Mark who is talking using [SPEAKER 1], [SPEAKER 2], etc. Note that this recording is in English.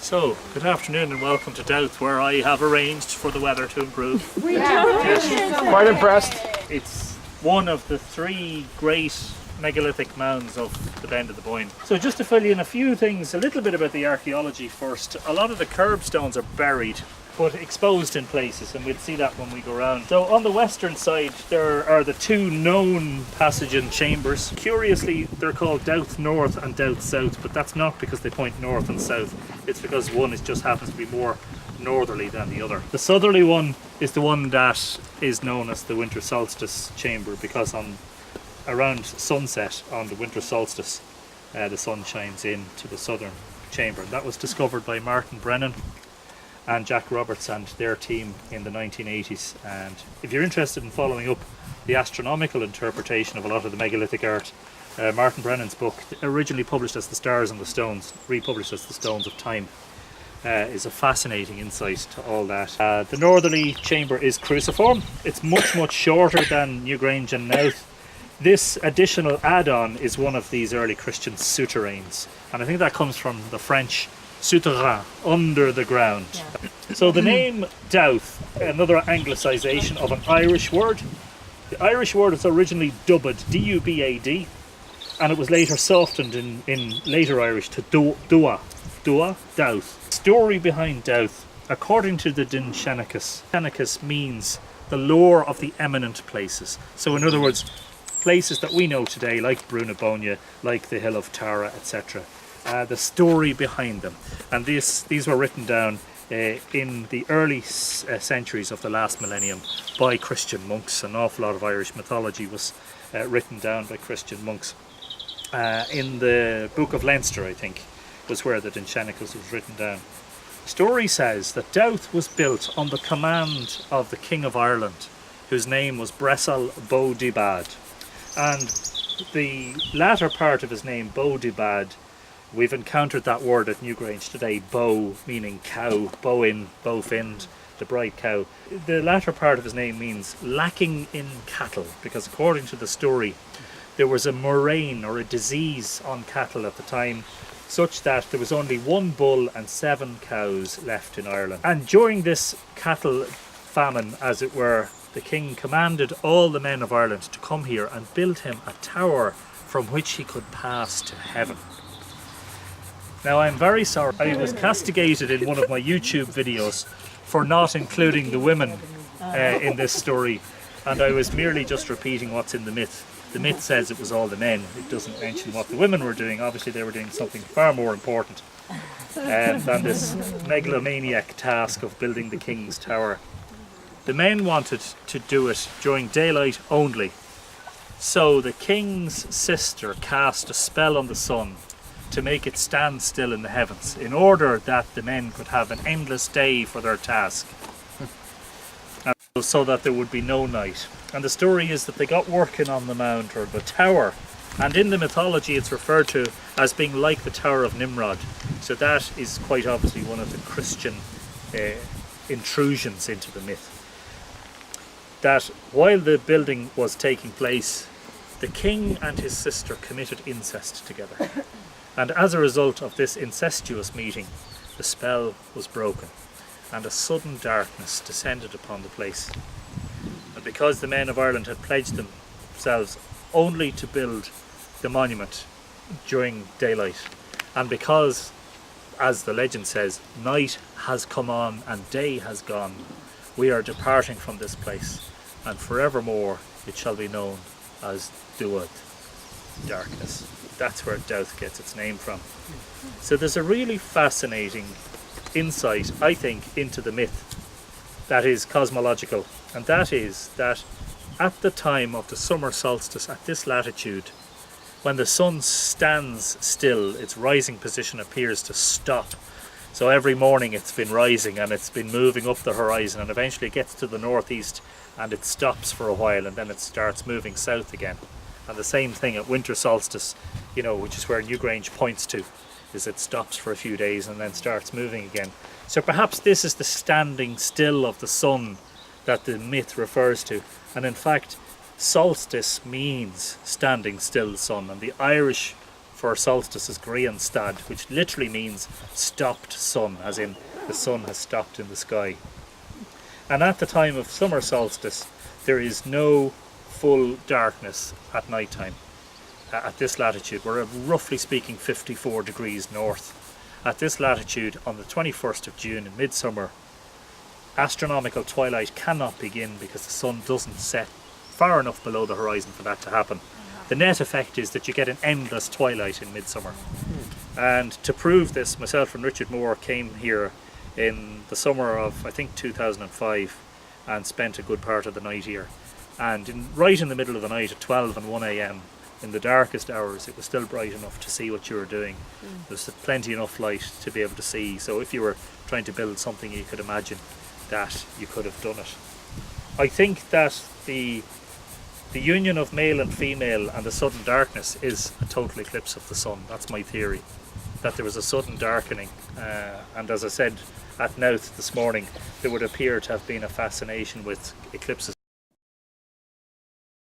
[SPEAKER 1] So, good afternoon and welcome to Dowth, where I have arranged for the weather to improve.
[SPEAKER 2] Quite impressed.
[SPEAKER 1] It's one of the three great megalithic mounds of the Bend of the Bóinne. So just to fill you in a few things, a little bit about the archaeology first. A lot of the curbstones are buried, but exposed in places, and we'll see that when we go around. So on the western side there are the two known passage and chambers. Curiously, they're called Dowth North and Dowth South, but that's not because they point north and south. It's because one just happens to be more northerly than the other. The southerly one is the one that is known as the winter solstice chamber, because around sunset on the winter solstice the sun shines into the southern chamber. And that was discovered by Martin Brennan and Jack Roberts and their team in the 1980s. And if you're interested in following up the astronomical interpretation of a lot of the megalithic art, Martin Brennan's book, originally published as The Stars and the Stones, republished as The Stones of Time, is a fascinating insight to all that. The northerly chamber is cruciform. It's much shorter than Newgrange and Knowth. This additional add-on is one of these early Christian souterrains, and I think that comes from the French souterrain, under the ground. Yeah. So the name Dowth, another anglicisation of an Irish word. The Irish word was originally dubbed, D-U-B-A-D, and it was later softened in later Irish to Dua, Dowth. Story behind Dowth, according to the Dinshenachus, Shenachus means the lore of the eminent places. So in other words, places that we know today, like Bóinne, like the Hill of Tara, etc. The story behind them, and these were written down in the early centuries of the last millennium by Christian monks. An awful lot of Irish mythology was written down by Christian monks. In the Book of Leinster, I think, was where the Dinshenachus was written down. Story says that Dowth was built on the command of the King of Ireland, whose name was Bresal Bodibad, and the latter part of his name, Bodibad, we've encountered that word at Newgrange today, Bo meaning cow, Bóinne, Bófind, the bright cow. The latter part of his name means lacking in cattle, because according to the story there was a murrain or a disease on cattle at the time, such that there was only one bull and 7 cows left in Ireland. And during this cattle famine, as it were, the king commanded all the men of Ireland to come here and build him a tower from which he could pass to heaven. Now, I'm very sorry, I was castigated in one of my YouTube videos for not including the women in this story, and I was merely just repeating what's in the myth. The myth says it was all the men. It doesn't mention what the women were doing. Obviously they were doing something far more important than this megalomaniac task of building the king's tower. The men wanted to do it during daylight only, so the king's sister cast a spell on the sun to make it stand still in the heavens, in order that the men could have an endless day for their task, and so that there would be no night. And the story is that they got working on the mount, or the tower, and in the mythology it's referred to as being like the Tower of Nimrod. So that is quite obviously one of the Christian intrusions into the myth. That while the building was taking place, the king and his sister committed incest together. And as a result of this incestuous meeting, the spell was broken, and a sudden darkness descended upon the place. And because the men of Ireland had pledged themselves only to build the monument during daylight, and because, as the legend says, night has come on and day has gone, we are departing from this place, and forevermore it shall be known as Dúad, darkness. That's where Dowth gets its name from. So there's a really fascinating insight, I think, into the myth that is cosmological, and that is that at the time of the summer solstice at this latitude, when the sun stands still, its rising position appears to stop. So every morning it's been rising and it's been moving up the horizon, and eventually it gets to the northeast and it stops for a while, and then it starts moving south again. And the same thing at winter solstice, you know, which is where Newgrange points to, is it stops for a few days and then starts moving again. So perhaps this is the standing still of the sun that the myth refers to. And in fact, solstice means standing still sun, and the Irish for solstice is Grionstad, which literally means stopped sun, as in the sun has stopped in the sky. And at the time of summer solstice, there is no full darkness at night time. At this latitude, we're roughly speaking 54 degrees north. At this latitude, on the 21st of June in midsummer, astronomical twilight cannot begin because the sun doesn't set far enough below the horizon for that to happen. The net effect is that you get an endless twilight in midsummer. And to prove this, myself and Richard Moore came here in the summer of, I think, 2005 and spent a good part of the night here. And right in the middle of the night at 12 and 1 a.m, in the darkest hours, it was still bright enough to see what you were doing. There's plenty enough light to be able to see. So if you were trying to build something, you could imagine that you could have done it. I think that the union of male and female and the sudden darkness is a total eclipse of the sun. That's my theory, that there was a sudden darkening. And as I said at Knowth this morning, there would appear to have been a fascination with eclipses